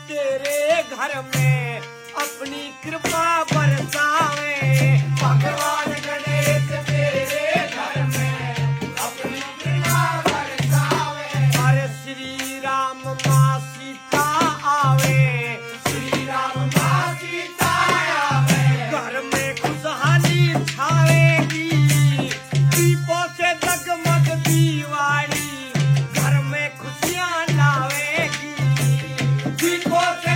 तेरे घर में अपनी कृपा बरसावे। भगवान गणेश तेरे घर में अपनी कृपा बरसावे। अरे श्री राम माँ सीता आवे, श्री राम माँ सीता आवे। घर में खुशहाली छावेगी, दीपों से जगमग दीवारी घर में खुशियाँ लावेगी। दीपों से